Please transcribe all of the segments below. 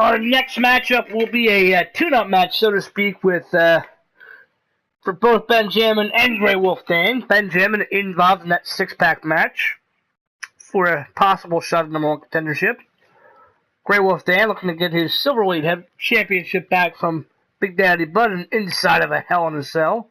Our next matchup will be a tune-up match, so to speak, with for both Jammin and Grey Wolf Dan. Jammin involved in that six-pack match for a possible shot at number one contendership. Grey Wolf Dan looking to get his Silverweight Heavy Championship back from Big Daddy Bud inside of a Hell in a Cell.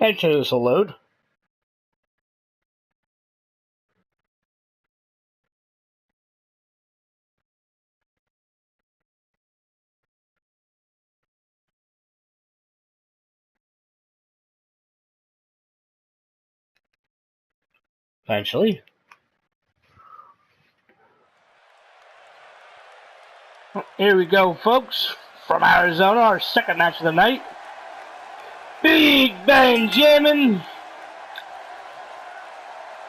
And show this a load. Eventually. Here we go, folks. From Arizona, our second match of the night. Big Jammin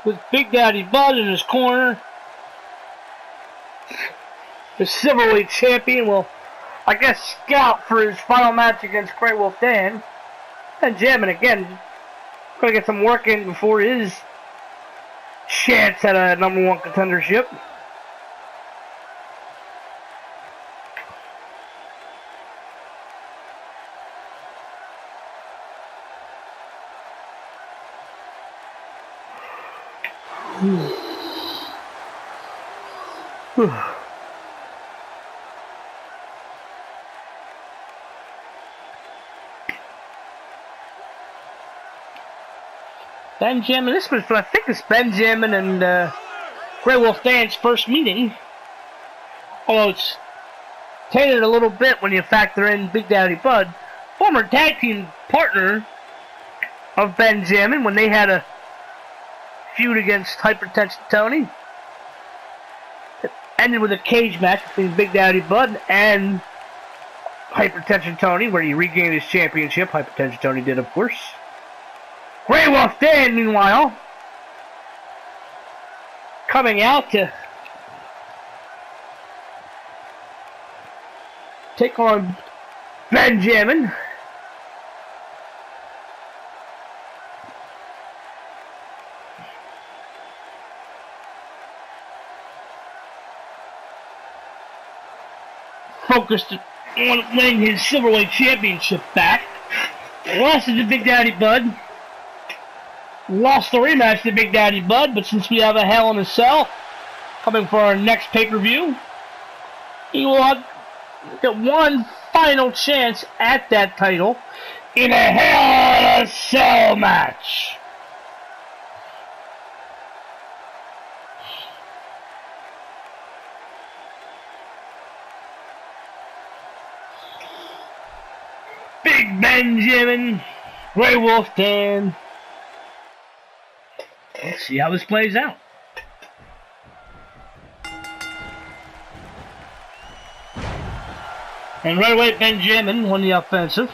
with Big Daddy Bud in his corner. The Silverweight Champion will, I guess, scout for his final match against Grey Wolf Dan. And Jammin, again, going to get some work in before his chance at a number one contendership. Jammin, this was, I think it's Jammin and Grey Wolf Dan's first meeting. Although it's tainted a little bit when you factor in Big Daddy Bud, former tag team partner of Jammin when they had a feud against Hypertension Tony. It ended with a cage match between Big Daddy Bud and Hypertension Tony, where he regained his championship. Hypertension Tony did, of course. Grey Wolf Dan, meanwhile, coming out to take on Jammin. Focused on winning his Silverweight Championship back. Lost it to Big Daddy Bud. Lost the rematch to Big Daddy Bud, but since we have a Hell in a Cell coming for our next pay-per-view, he will get one final chance at that title in a Hell in a Cell match. Big Jammin, Grey Wolf Dan. Let's see how this plays out. And right away, Jammin won the offensive.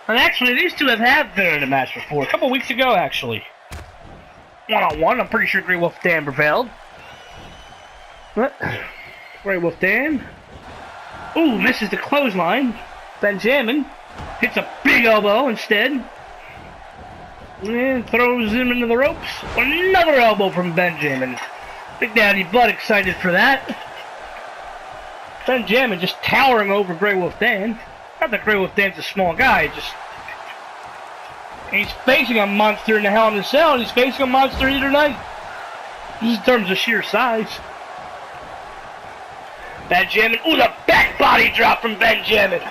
And actually, these two have been in a match before. A couple weeks ago, actually. One-on-one. I'm pretty sure Grey Wolf Dan prevailed. But Grey Wolf Dan. Ooh, misses the clothesline. Jammin hits a big elbow instead. And throws him into the ropes. Another elbow from Jammin. Big Daddy Bud excited for that. Jammin just towering over Grey Wolf Dan. Not that Grey Wolf Dan's a small guy, just he's facing a monster in the Hell in a Cell, and he's facing a monster here tonight. Just in terms of sheer size. Jammin. Ooh, the back body drop from Jammin.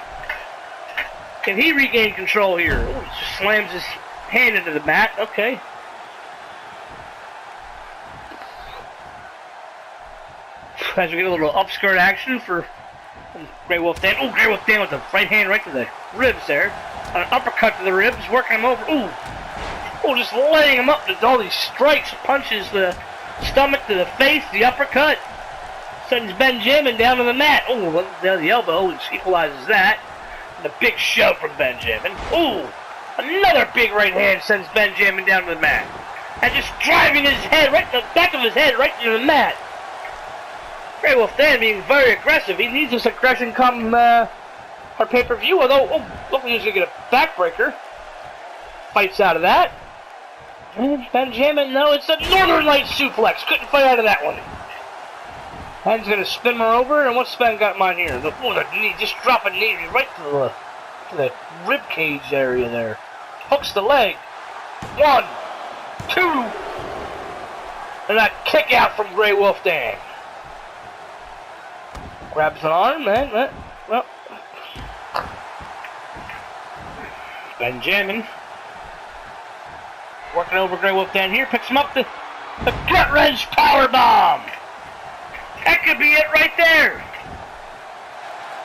Can he regain control here? Ooh, he just slams his hand into the mat. Okay. As we get a little upskirt action for Grey Wolf Dan. Ooh, Grey Wolf Dan with the right hand right to the ribs there. An uppercut to the ribs, working him over. Ooh. Oh, just laying him up with all these strikes, punches, the stomach to the face, the uppercut. Sends Benjamin down to the mat. Oh, the elbow equalizes that. And a big shove from Benjamin. Oh, another big right hand sends Benjamin down to the mat. And just driving his head, right in the back of his head, right into the mat. Grey Wolf Dan being very aggressive. He needs this aggression come our pay-per-view. Although, looks like he's going to get a backbreaker. Fights out of that. And Benjamin, no, it's a Northern Light suplex. Couldn't fight out of that one. Ben's going to spin her over, and what's Ben got mine here? The knee, just drop a knee right to the rib cage area there. Hooks the leg. 1, 2, and a kick out from Grey Wolf Dan. Grabs an arm, man. Well, Benjamin working over Grey Wolf Dan here, picks him up, the gut wrench power bomb. That could be it right there.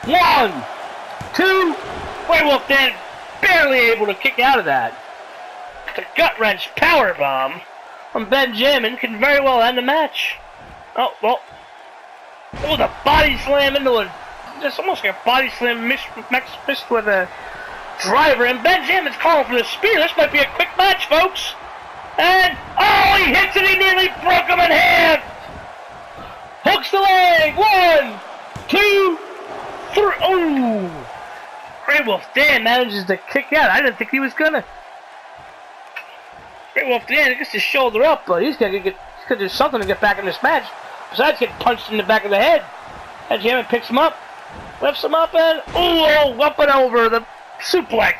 1, 2, Grey Wolf Dan barely able to kick out of that. The gut wrench power bomb from Benjamin can very well end the match. Oh, well. Oh, the body slam into a, just almost like a body slam mixed with a driver, and Benjamin's calling for the spear. This might be a quick match, folks. And, oh, he hits it, he nearly broke him in half. Hooks the leg. 1, 2, 3. Oh, Grey Wolf Dan manages to kick out. I didn't think he was gonna. Grey Wolf Dan gets his shoulder up, but he's gonna do something to get back in this match. Besides getting punched in the back of the head. Benjamin picks him up, lifts him up, and up and over the suplex.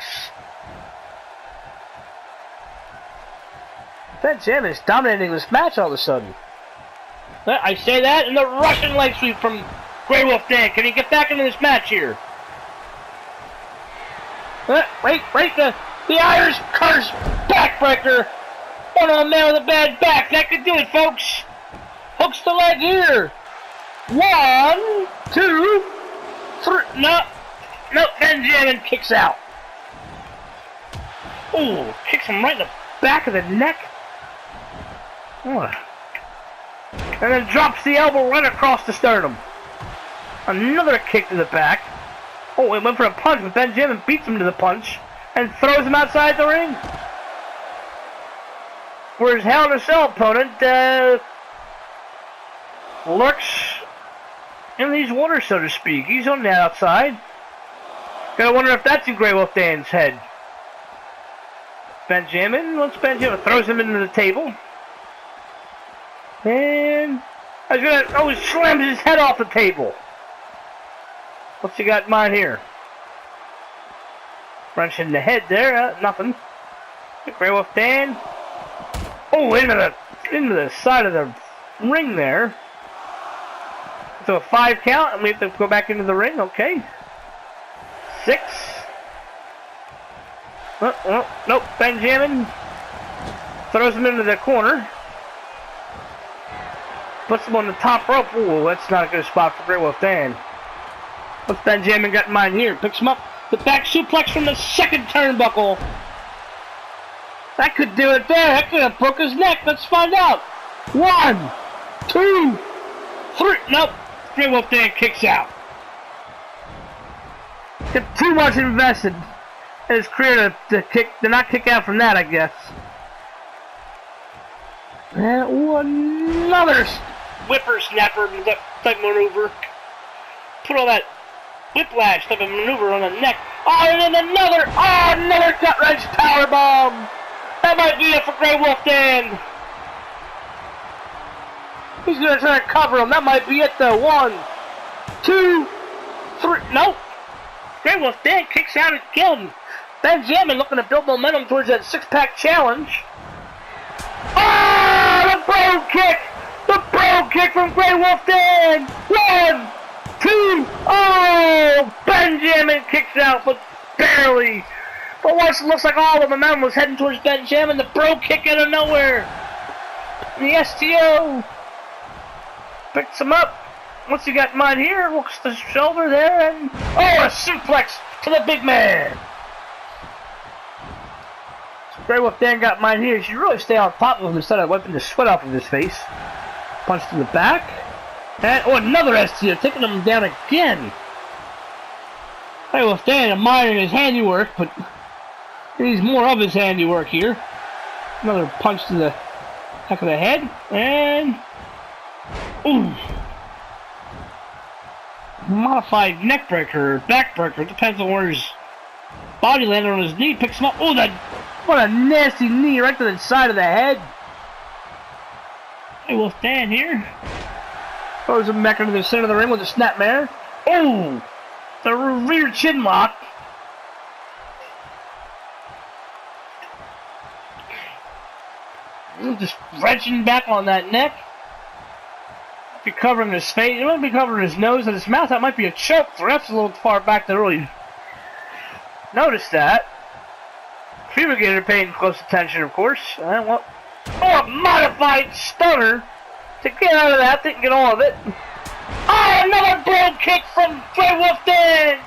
Benjamin is dominating this match all of a sudden. I say that, and the Russian leg sweep from Grey Wolf Dan. Can he get back into this match here? Wait, the Irish curse backbreaker. One on man with a bad back. That could do it, folks. Hooks the leg here. 1, 2, 3. No, Benjamin kicks out. Ooh, kicks him right in the back of the neck. Oh. And then drops the elbow right across the sternum. Another kick to the back. Oh, it went for a punch, but Benjamin beats him to the punch and throws him outside the ring. Where his Hell in a Cell opponent lurks in these waters, so to speak. He's on the outside. Gotta wonder if that's in Grey Wolf Dan's head. Benjamin throws him into the table. And he slams his head off the table. What's he got in mind here? Wrench in the head there, nothing. Grey Wolf Dan. Oh, into the side of the ring there. So a 5 count, and we have to go back into the ring, okay. 6. Nope, Benjamin throws him into the corner. Puts him on the top rope. Ooh, that's not a good spot for Grey Wolf Dan. What's Benjamin got in mind here? Picks him up. The back suplex from the second turnbuckle. That could do it there. That could have broke his neck. Let's find out. 1, 2, 3. Nope. Grey Wolf Dan kicks out. Got too much invested in his career to not kick out from that, I guess. And another whippersnapper type maneuver. Put all that whiplash type of maneuver on the neck. Oh, and then another gut wrench powerbomb. That might be it for Grey Wolf Dan. He's going to try to cover him. That might be it though. 1, 2, 3. Nope. Grey Wolf Dan kicks out again. Benjamin looking to build momentum towards that 6-pack challenge. Oh, the bro kick! The bro kick from Grey Wolf Dan! 1, 2, oh! Benjamin kicks out, but barely. But once it looks like all the momentum was heading towards Benjamin, the bro kick out of nowhere. The STO picks him up. What's he got in mind here? Looks the shoulder there, and a suplex to the big man. Grey Wolf Dan got mine here. He should really stay on top of him instead of wiping the sweat off of his face. Punch to the back. And, oh, another STO, taking him down again. Grey Wolf Dan admiring his handiwork, but he needs more of his handiwork here. Another punch to the back of the head. And, ooh. Modified neck breaker, back breaker. Depends on where his body landed on his knee. Picks him up. Oh, that. What a nasty knee right to the side of the head. Hey, we'll stand here. Throws him back into the center of the ring with a snapmare. Oh! The rear chin lock. Just wrenching back on that neck. Be covering his face. It won't be covering his nose and his mouth. That might be a choke. The ref's a little far back to really notice that. Fumigator paying close attention, of course. Oh, a modified stunner to get out of that. Didn't get all of it. Oh, another bro kick from Grey Wolf Dan.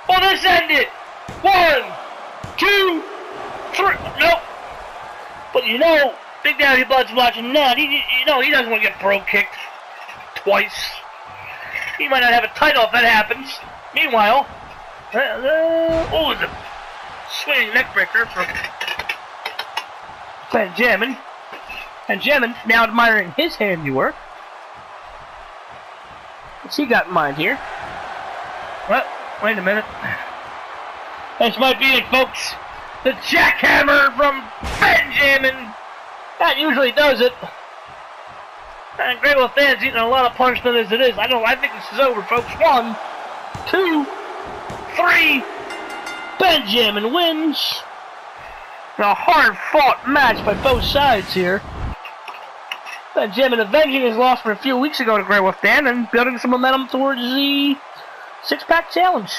Will this end it? 1, 2, 3. Nope. But you know, Big Daddy Blood's watching that. He doesn't want to get bro kicked twice. He might not have a title if that happens. Meanwhile, oh, the swinging neckbreaker from Jammin. And Jammin now admiring his handiwork. What's he got in mind here? Well, wait a minute. This might be it, folks. The jackhammer from Jammin. That usually does it. And Grey Wolf Dan's eating a lot of punishment as it is. I think this is over, folks. 1, 2, 3. Jammin wins. A hard-fought match by both sides here. Jammin avenging his loss from a few weeks ago to Grey Wolf Dan and building some momentum towards the 6-pack challenge.